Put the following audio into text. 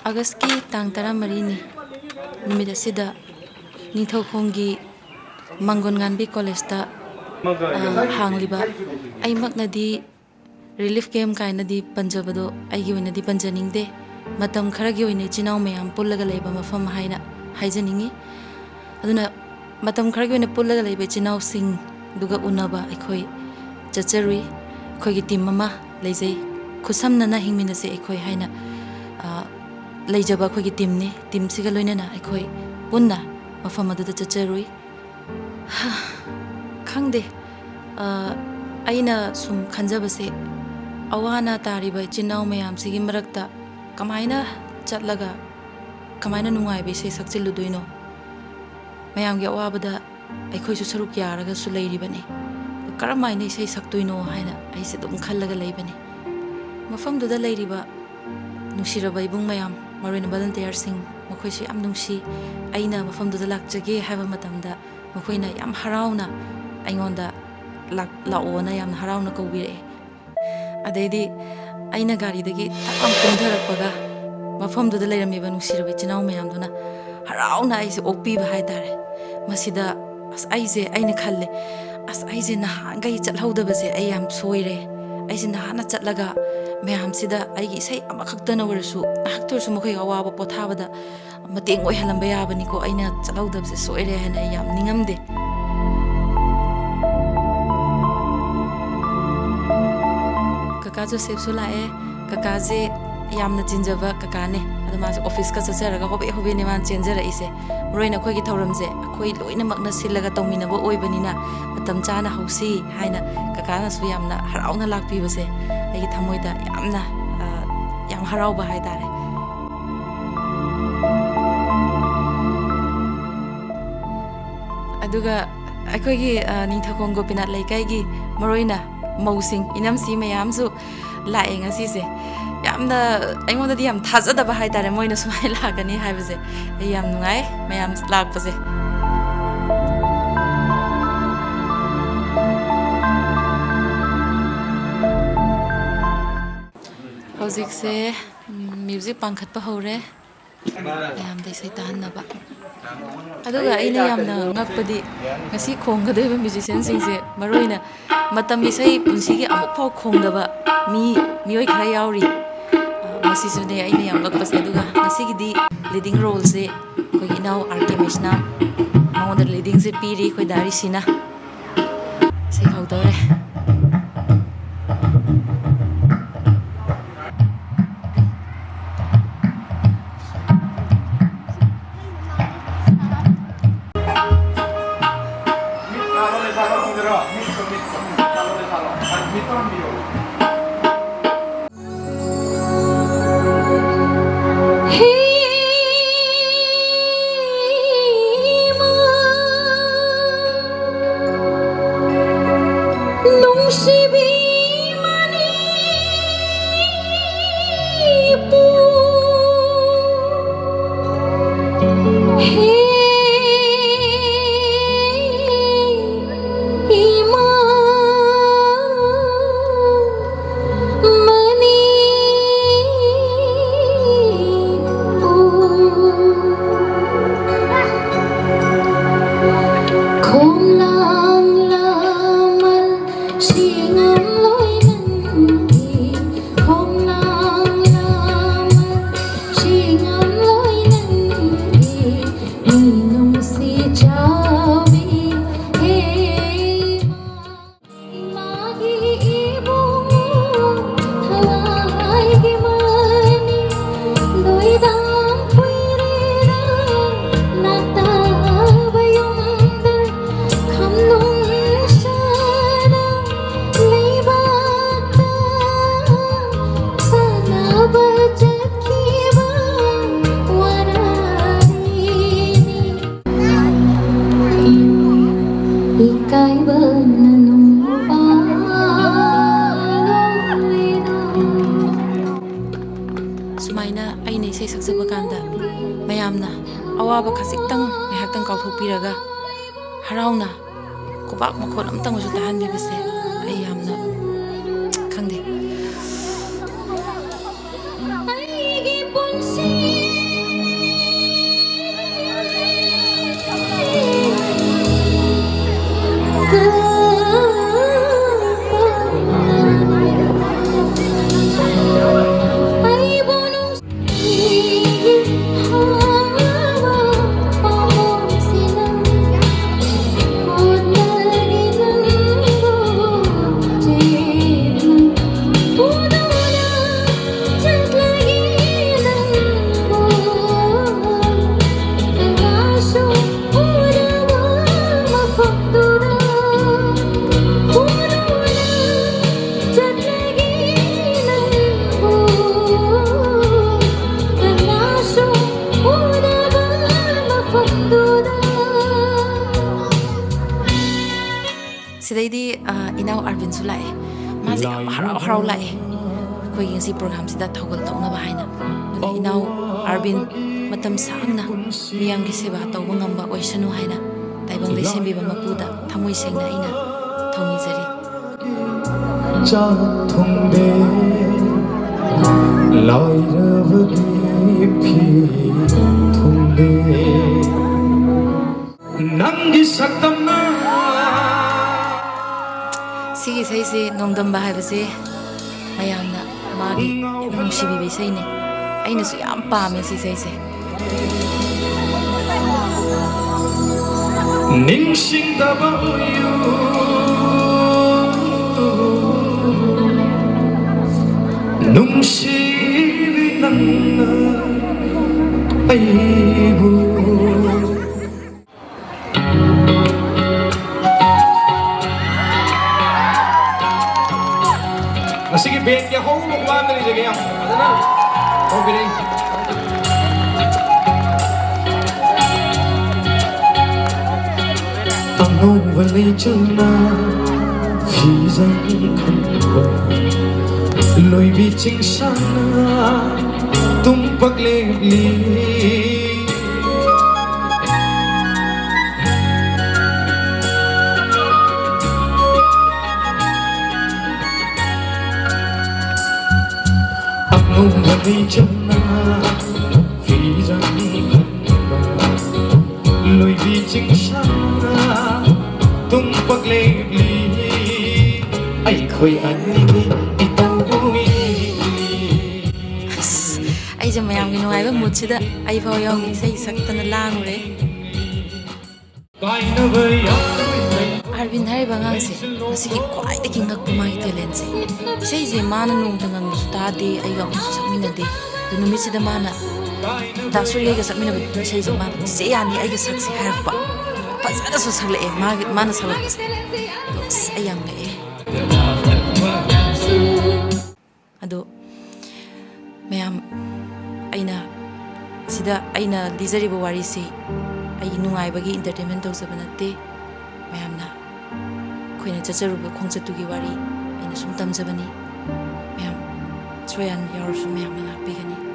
Augustki tang 14 numit asida Ningthaukhongi Mangon Nganbi College ta hangliba aimaknadi relief camp kainadi panjabado aigi oinadi panjaningde matam kharagi oine chinau mayam pullaga leiba mafam haina haijaningi aduna matam kharagi oine pullaga leiba chinau sing duga unaba ekhoi chacharui khoigi team mama leijai khusamna na hingminase ekhoi haina leijaba khoigi team ni team siga loinana ekhoi punna mafam aduda chacharui khangde aina sum khanjabase awana tariba chinau mayam sigi marakta kamaina chatlaga kamaina nungai be sei sakchiluduino mayam gi awabada aikhoi su saruk yaraga su leiribani karamaina sei saktuino haina aise dum khallaga leibani mafam duda leiriba nushiraba ibung mayam maroina volunteer sing makhoi su am nungsi aina mafam duda lakjage haiba matamda makoina yam harauna aingonda laona yam harauna kawbire adedi aina gari dagi takam kundharakpaga mafam duda leiramiba nushiraba chinau mayam duna harauna aise okpiba haitare masida as aise aina khalle as aise nahangai chalhaudabase ai yam soire aise nahana chatlaga mayam sida aigi sei amakhaktana warasu ahaktorsu makhoi awaba pothabada mateng oi halamba yabani ko aina chalhaudabase soire hana yam ningamde kaka Joseph sulae kaka je yamna chinjaba kaka ne adama office ka chacharaga hobe hobe ne man chenjara ise roina khoi gi thauramje khoi loina makna silaga tawminaba oibanina matam chana hausi haina kaka na su yamna harauna lakpi base ai thamoida yamna yam harauba haidare aduga akhoi gi Ningthaukhom Gopinath Laikai gi maroina mausing inamsi mayamsu lae ngasi se yamna aingodadi yam thajadaba haidare moina sumai lagani haibase yam nungai mayam lakpase hojik se music pangkhatpa hore yam dei sai tahanaba aduga aina yamna ngakpadi ngasi khonggadeba musician singse maroina matam isai punsigi amuk phau khongdaba mioi khara yauri masi sune aina yam ngakpase aduga ngasigidi leading role se koi inau artemisna maonda leading se piri koi dari sina se haudore sumaina aina isai saksaba kanda mayamna awaba khasiktang ngahaktang kauthokpiraga harauna kubak makhon amtang musu tahan bibase ai yamna khangde Sidaydi inau Arvin su lai masi harau harau lai koi yengsi program sida thogol tawna ba haina inau Arvin matam sangna miyam gi seba tawba ngamba oisanu haina taibang dei sembi ba mapuda thamoi sengna ina thongni jari cha thongde lai ravagi phi thongde nangi saktamna Sigi saisi nongdam ba haibase mayamna magi nungsibi be saine aina su yam paame si saise ningsingdaba uyu nungsibi nangna aibu Sige, band niya ko, makuha na rin sige yan. Ano na? Okay rin. Ang walay chana, fizang kamba, loy biching sana, tumpak lebli. Walay chana, fizang kamba, loy biching sana, tumpak lebli. Ay ko'y anini, itawuwi. Ay jam mayam gi nuai ba mood sida ay phaw yaw gi sai saktana langure Arvin hai bangang se masigi kwai de king ngak pumai talent se sei je mana nong tangang sta de ay ga su sakmina de du numi sida mana da su le ga sakmina ba sei je mana se yani ay ga saksi har pa pasada su sakle e mana salak se ayang le ado mayam aina sida aina lizariba wari se ai nungai bagi entertainment tawsaba natte mayamna khoina chacharuba khongchatugi wari aina sum tamjabani mayam soyan yaur su mayam na pigani